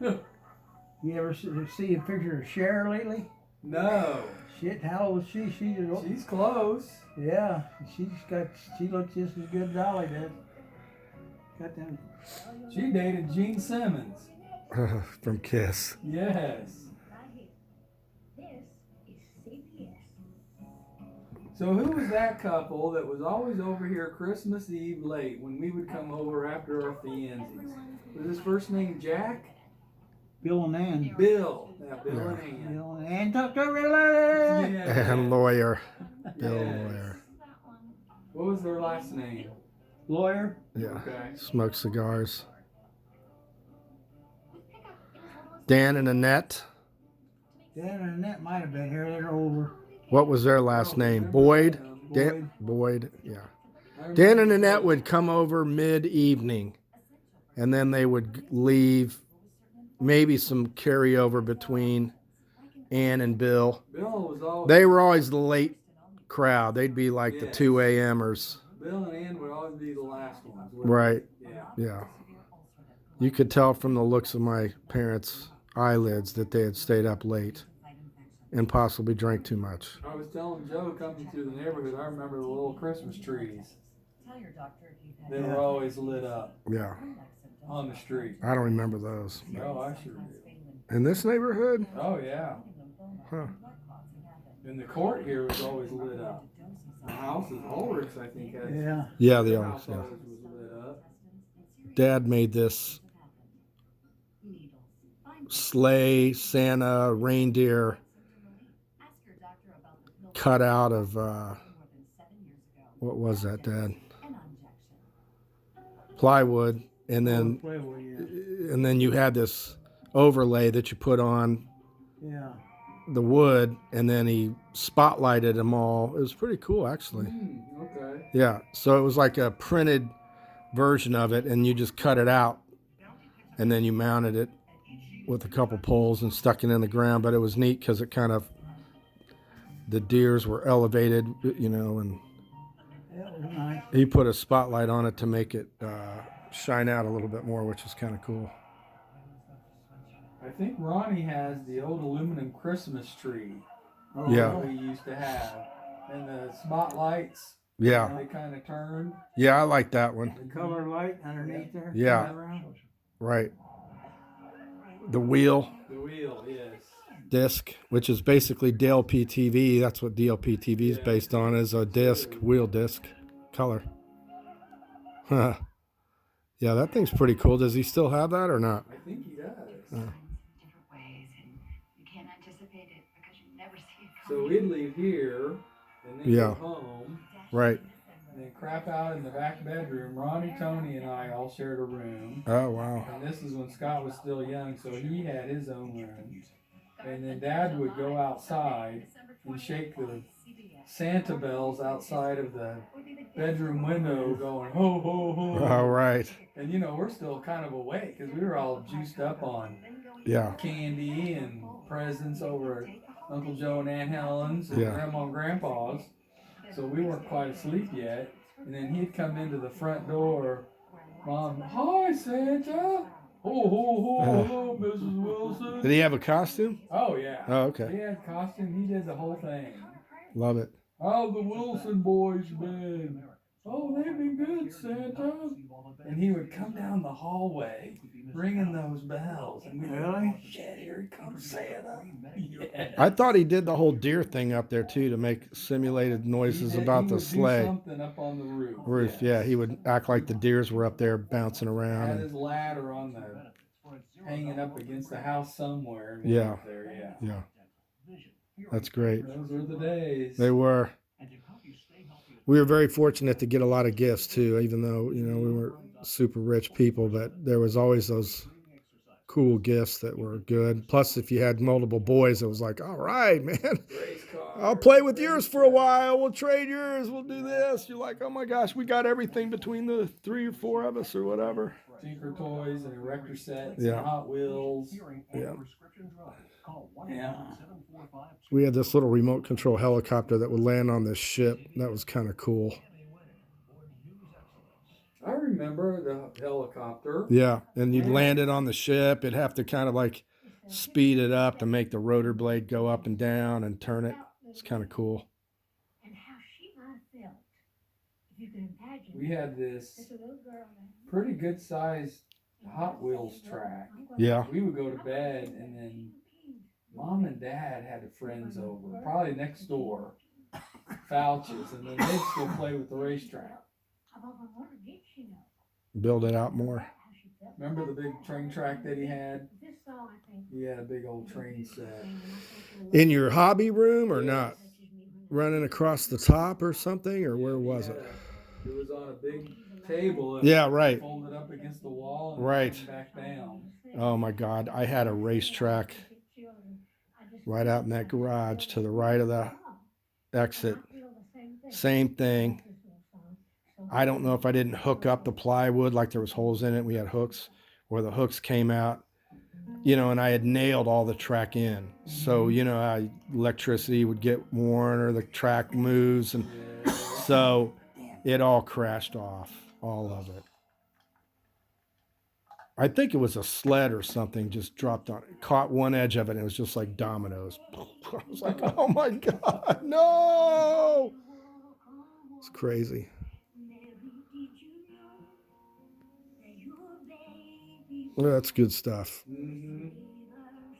You ever see a picture of Cher lately? No. Shit, how old is she? She's close. Yeah, she looks just as good as Dolly does. Got them. She dated Gene Simmons. From Kiss. Yes. So who was that couple that was always over here Christmas Eve late when we would come over after our fianzas? Was his first name Jack? Bill and Ann. Bill. Yeah, Bill and Ann. Bill and Ann talked to everybody. Yeah. And Lawyer. Bill Yes. Lawyer. What was their last name? Lawyer. Yeah. Okay. Smoke cigars. Dan and Annette. Dan and Annette might have been here. They're older. What was their last name? Boyd? Dan, Boyd, yeah. Dan and Annette would come over mid-evening, and then they would leave, maybe some carryover between Ann and Bill. Bill was always. They were always the late crowd. They'd be like the Yes. 2 a.m.ers. Bill and Ann would always be the last ones. Right. Yeah. Yeah. You could tell from the looks of my parents' eyelids that they had stayed up late and possibly drank too much. I was telling Joe coming through the neighborhood, I remember the little Christmas trees. They were always lit up Yeah. on the street. I don't remember those. Oh, I sure do. In this neighborhood? Oh, yeah. Huh. And the court here was always lit up. The house is Ulrich's, I think, had. Yeah. Yeah, the the owners, house yeah. always was lit up. Dad made this sleigh, Santa, reindeer cut out of, what was that, Dad? Plywood. And then you had this overlay that you put on Yeah. the wood, and then he spotlighted them all. It was pretty cool, actually. Okay. Yeah, so it was like a printed version of it, and you just cut it out, and then you mounted it with a couple poles and stuck it in the ground. But it was neat because it kind of, the deers were elevated, you know, and That was nice. he put a spotlight on it to make it shine out a little bit more, which was kind of cool. I think Ronnie has the old aluminum Christmas tree. Yeah. That we used to have. And the spotlights. Yeah, They kind of turned. yeah, I like that one. The color light underneath there. Yeah. Right. The wheel The wheel, yes. disc, which is basically DLP TV. That's what DLP TV is Yeah. based on, is a disc, wheel disc, color. Huh. Yeah, that thing's pretty cool. Does he still have that or not? I think he does. So we'd leave here and then Yeah. go home. Right. And then crap out in the back bedroom. Ronnie, Tony, and I all shared a room. Oh, wow. And this is when Scott was still young, so he had his own room. And then Dad would go outside and shake the Santa bells outside of the bedroom window going, ho, ho, ho. All right. And you know, we're still kind of awake because we were all juiced up on Yeah. candy and presents over at Uncle Joe and Aunt Helen's and Yeah. Grandma and Grandpa's. So we weren't quite asleep yet. And then he'd come into the front door. Mom, hi, Santa. Ho, ho, ho, hello, Mrs. Wilson. Did he have a costume? Oh, yeah. Oh, okay. He had costume. He did the whole thing. Love it. How the Wilson boys been? Oh, they've been good, Santa. And he would come down the hallway ringing those bells. And we'd Really? oh, shit, here comes Santa. Yeah. I thought he did the whole deer thing up there too to make simulated noises about He the would do sleigh something up on the roof. roof. yes. Yeah, he would act like the deers were up there bouncing Had around. his ladder on the hanging up against the house somewhere. And Yeah. up there, yeah. Yeah, that's great. Those were the days. They were. We were very fortunate to get a lot of gifts too, even though, you know, we weren't super rich people, but there was always those cool gifts that were good. Plus, if you had multiple boys, it was like, all right, man, Race car. I'll play with yours for a while. We'll trade yours. We'll do this. You're like, oh my gosh, we got everything between the 3 or 4 of us or whatever. Tinker toys and erector sets Yeah. and Hot Wheels. Yeah. Yeah. We had this little remote control helicopter that would land on this ship. That was kind of cool. I remember remember the helicopter. Yeah, and you'd Yeah. land it on the ship. It'd have to kind of like speed it up to make the rotor blade go up and down and turn it. It's kind of cool. We had this pretty good sized Hot Wheels track. Yeah. We would go to bed and then Mom and Dad had friends over, probably next door, Fouches, and then they'd still play with the racetrack. Build it out more. Remember the big train track that he had? He had a big old train set. In your hobby room or Yes. not? Running across the top or something, or where was it? It was on a big table. Yeah, right. Folded up against the wall and Right. came back down. Oh my God, I had a racetrack right out in that garage to the right of the exit. Same thing. I don't know if I didn't hook up the plywood, like there was holes in it. We had hooks, or the hooks came out, you know, and I had nailed all the track in. So, you know, how electricity would get worn or the track moves. And so it all crashed off, all of it. I think it was a sled or something just dropped on it, caught one edge of it, and it was just like dominoes. I was like, oh my God, no! It's crazy. Well, that's good stuff. Mm-hmm.